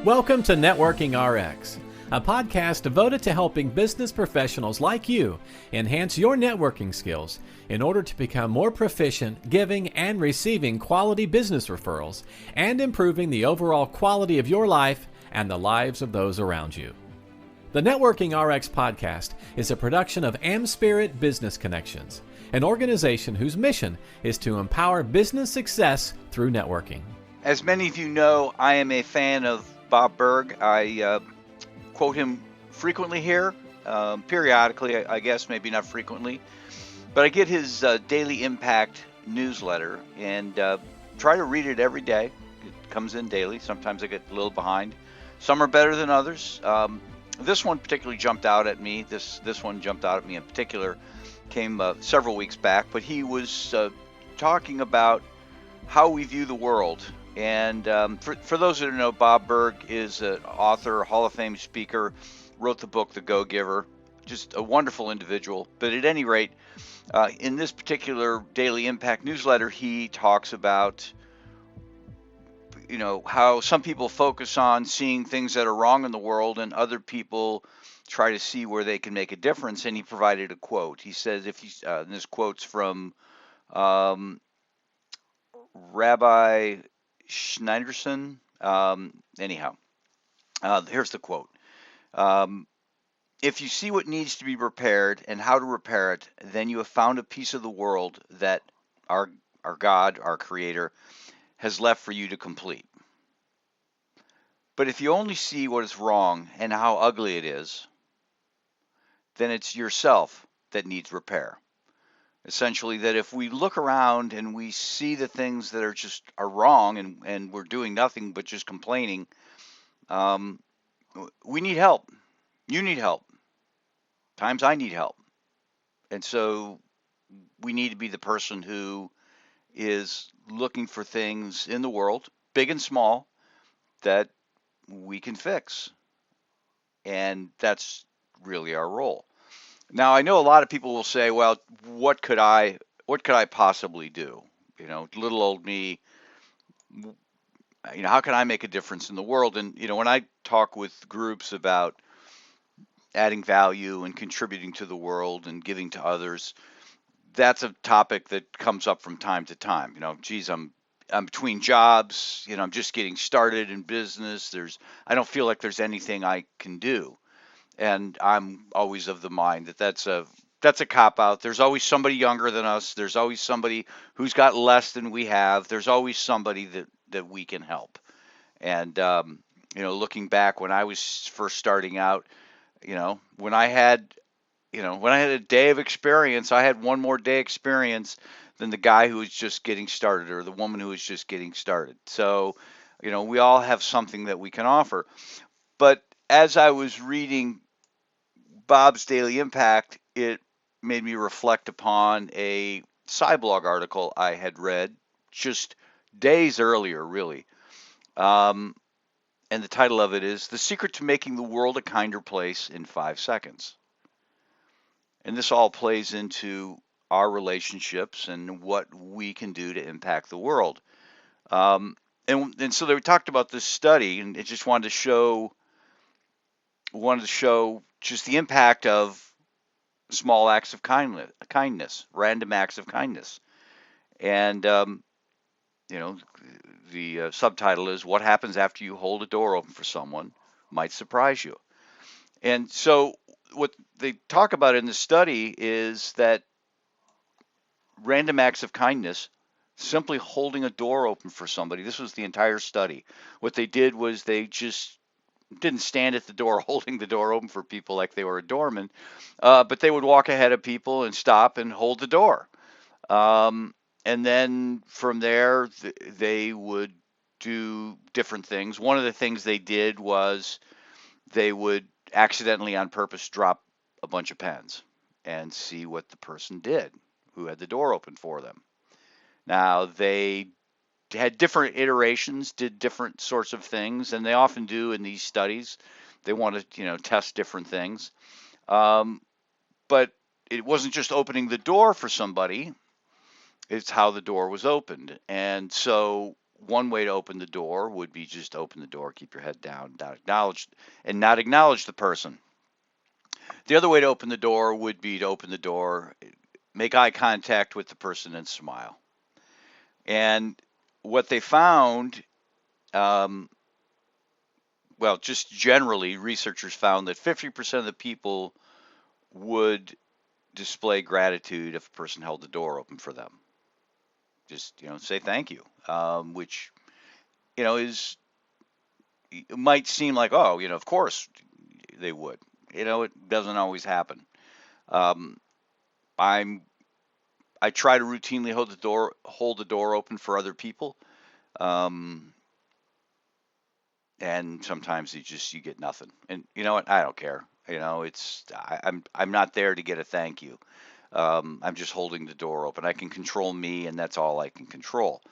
Welcome to Networking RX, a podcast devoted to helping business professionals like you enhance your networking skills in order to become more proficient giving and receiving quality business referrals and improving the overall quality of your life and the lives of those around you. The Networking RX podcast is a production of AmSpirit Business Connections, an organization whose mission is to empower business success through networking. As many of you know, I am a fan of Bob Burg. I quote him frequently here, periodically, I guess, maybe not frequently. But I get his Daily Impact newsletter and try to read it every day. It comes in daily. Sometimes I get a little behind. Some are better than others. This one particularly jumped out at me. This one jumped out at me in particular. Came several weeks back, but he was talking about how we view the world. And for those who don't know, Bob Burg is an author, Hall of Fame speaker, wrote the book The Go-Giver, just a wonderful individual. But at any rate, in this particular Daily Impact newsletter, he talks about, you know, how some people focus on seeing things that are wrong in the world and other people try to see where they can make a difference. And he provided a quote. He says, and this quote's from Rabbi Schneiderson. Here's the quote. If you see what needs to be repaired and how to repair it, then you have found a piece of the world that our God, our Creator, has left for you to complete. But if you only see what is wrong and how ugly it is, then it's yourself that needs repair. Essentially, that if we look around and we see the things that are wrong and we're doing nothing but just complaining, we need help. You need help. Times I need help. And so we need to be the person who is looking for things in the world, big and small, that we can fix. And that's really our role. Now, I know a lot of people will say, well, what could I possibly do? You know, little old me, you know, how can I make a difference in the world? And, you know, when I talk with groups about adding value and contributing to the world and giving to others, that's a topic that comes up from time to time. You know, geez, I'm between jobs, you know, I'm just getting started in business. I don't feel like there's anything I can do. And I'm always of the mind that that's a cop-out. There's always somebody younger than us. There's always somebody who's got less than we have. There's always somebody that we can help. And, you know, looking back when I was first starting out, you know, when I had a day of experience, I had one more day experience than the guy who was just getting started or the woman who was just getting started. So, you know, we all have something that we can offer. But as I was reading Bob's Daily Impact, it made me reflect upon a Cyblog article I had read just days earlier, really. And the title of it is The Secret to Making the World a Kinder Place in 5 Seconds. And this all plays into our relationships and what we can do to impact the world. And so they talked about this study, and it just wanted to show just the impact of small acts of kindness, random acts of kindness. And, you know, the subtitle is What Happens After You Hold a Door Open for Someone Might Surprise You. And so what they talk about in the study is that random acts of kindness, simply holding a door open for somebody, this was the entire study. What they did was they just didn't stand at the door holding the door open for people like they were a doorman, but they would walk ahead of people and stop and hold the door. And then from there, they would do different things. One of the things they did was they would accidentally on purpose drop a bunch of pens and see what the person did who had the door open for them. Now, they had different iterations, did different sorts of things, and they often do in these studies. They want to, you know, test different things. But it wasn't just opening the door for somebody, it's how the door was opened. And so one way to open the door would be just open the door, keep your head down, not acknowledge the person. The other way to open the door would be to open the door, make eye contact with the person, and smile. And what they found, um, well, just generally, researchers found that 50% of the people would display gratitude if a person held the door open for them. Just, say thank you, which, is, it might seem like, oh, of course they would. It doesn't always happen. Um, I'm I try to routinely hold the door open for other people, um, and sometimes you get nothing. And you know what? I don't care. I'm not there to get a thank you. I'm just holding the door open. I can control me, and that's all I can control.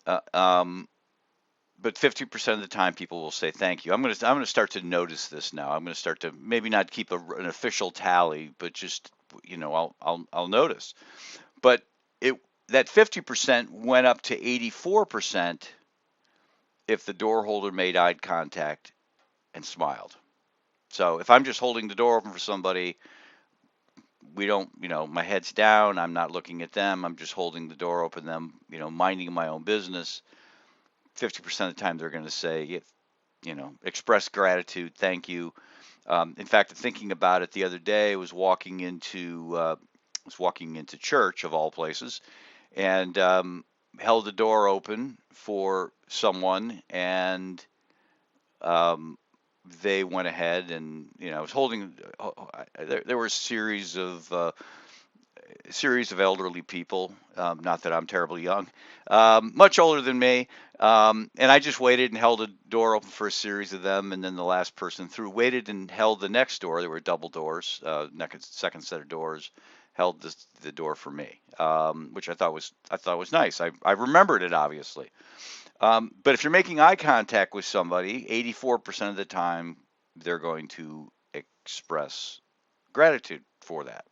Uh, um, but 50% of the time, people will say thank you. I'm gonna start to notice this now. I'm gonna start to maybe not keep an official tally, but just I'll notice. But it that 50% went up to 84% if the door holder made eye contact and smiled. So if I'm just holding the door open for somebody, we don't, my head's down, I'm not looking at them, I'm just holding the door open, them, minding my own business. 50% of the time they're going to say, express gratitude, thank you. In fact, thinking about it the other day, I was walking into church of all places, and held the door open for someone, and um, they went ahead and I was holding. There were a series of elderly people. Not that I'm terribly young, much older than me, and I just waited and held a door open for a series of them, and then the last person through waited and held the next door. There were double doors, second set of doors. Held the door for me, which I thought was nice. I remembered it obviously. But if you're making eye contact with somebody, 84% of the time they're going to express gratitude for that.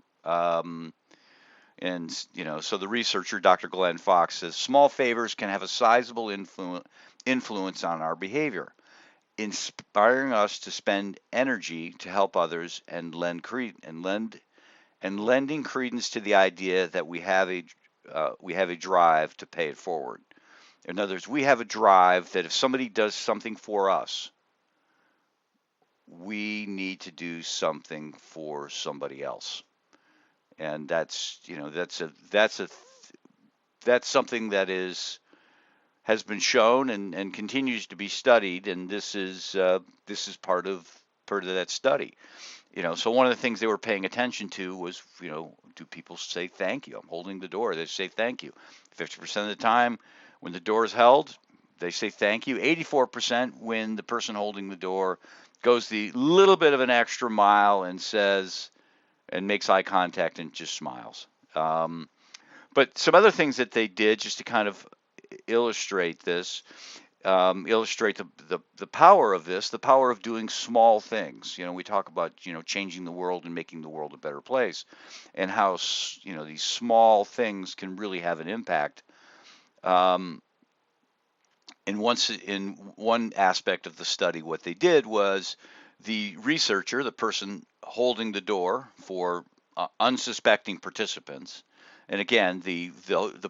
And so the researcher, Dr. Glenn Fox, says small favors can have a sizable influence on our behavior, inspiring us to spend energy to help others and lending credence to the idea that we have a drive to pay it forward. In other words, we have a drive that if somebody does something for us, we need to do something for somebody else. And that's something that has been shown and continues to be studied, and this is part of that study. So one of the things they were paying attention to was, do people say thank you? I'm holding the door. They say thank you. 50% of the time when the door is held, they say thank you. 84% when the person holding the door goes the little bit of an extra mile and makes eye contact and just smiles. But some other things that they did just to kind of illustrate this, illustrate the power of this, the power of doing small things. We talk about, changing the world and making the world a better place, and how, these small things can really have an impact. Um, in one aspect of the study, what they did was the researcher, the person holding the door for unsuspecting participants, and again, the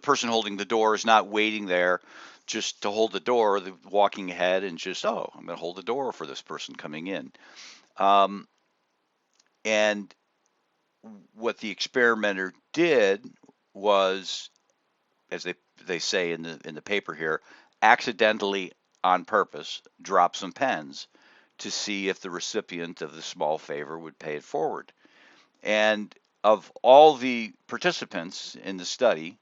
person holding the door is not waiting there just to hold the door, walking ahead and just, oh, I'm going to hold the door for this person coming in. Um, and what the experimenter did was, as they say in the paper here, accidentally, on purpose, drop some pens to see if the recipient of the small favor would pay it forward. And of all the participants in the study,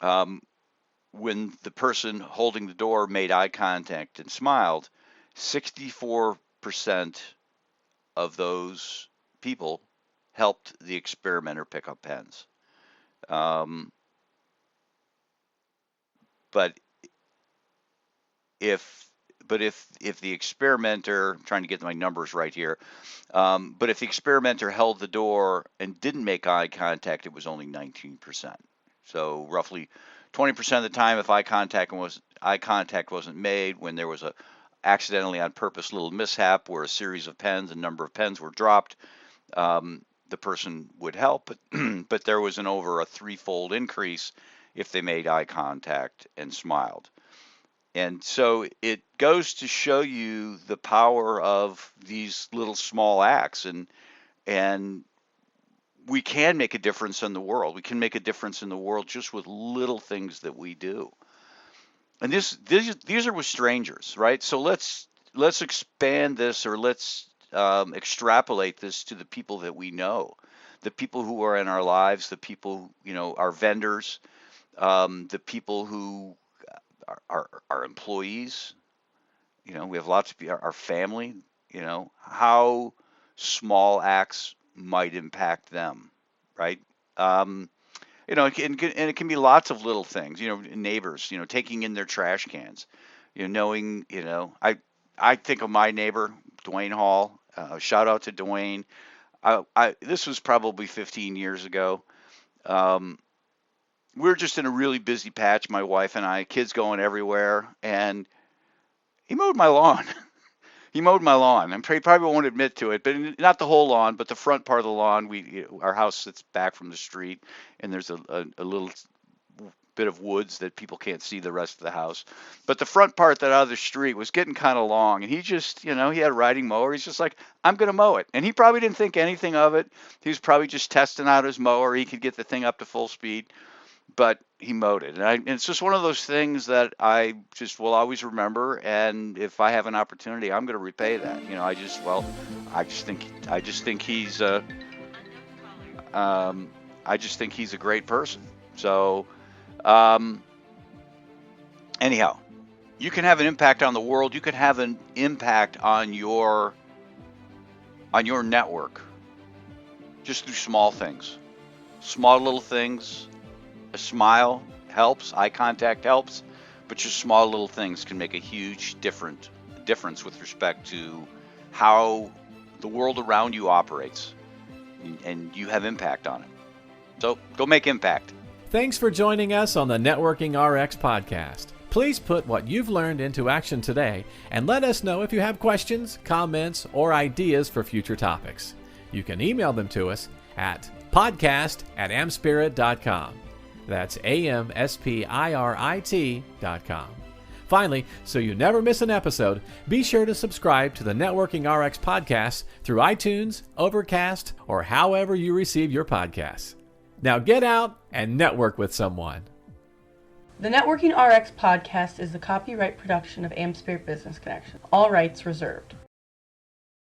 when the person holding the door made eye contact and smiled, 64% of those people helped the experimenter pick up pens. Um, but if if the experimenter, I'm trying to get my numbers right here, but if the experimenter held the door and didn't make eye contact, it was only 19%. So roughly 20% of the time, if eye contact wasn't made, when there was a accidentally on purpose little mishap where a series of pens, a number of pens were dropped, the person would help. But there was over a threefold increase if they made eye contact and smiled. And so it goes to show you the power of these little small acts, and we can make a difference in the world. We can make a difference in the world just with little things that we do. And these are with strangers, right? So let's expand this, or let's extrapolate this to the people that we know, the people who are in our lives, the people, our vendors, the people who are our employees. We have lots of our family. How small acts might impact them, right? It can be lots of little things. Neighbors, taking in their trash cans. Knowing, I think of my neighbor, Dwayne Hall. Shout out to Dwayne. This was probably 15 years ago. We were just in a really busy patch, my wife and I, kids going everywhere, and he mowed my lawn. He mowed my lawn. He probably won't admit to it, but not the whole lawn, but the front part of the lawn. Our house sits back from the street, and there's a little bit of woods that people can't see the rest of the house. But the front part that out of the street was getting kind of long, and he just, he had a riding mower. He's just like, I'm going to mow it. And he probably didn't think anything of it. He was probably just testing out his mower. He could get the thing up to full speed, but he mowed it. And it's just one of those things that I just will always remember. And if I have an opportunity, I'm going to repay that. I just think he's a great person. So, anyhow, you can have an impact on the world. You can have an impact on your network just through small things, small little things. A smile helps, eye contact helps, but just small little things can make a huge difference with respect to how the world around you operates, and you have impact on it. So go make impact. Thanks for joining us on the Networking RX podcast. Please put what you've learned into action today, and let us know if you have questions, comments, or ideas for future topics. You can email them to us at podcast@amspirit.com. That's AmSpirit.com. Finally, so you never miss an episode, be sure to subscribe to the Networking RX podcast through iTunes, Overcast, or however you receive your podcasts. Now get out and network with someone. The Networking RX podcast is the copyright production of AmSpirit Business Connection. All rights reserved.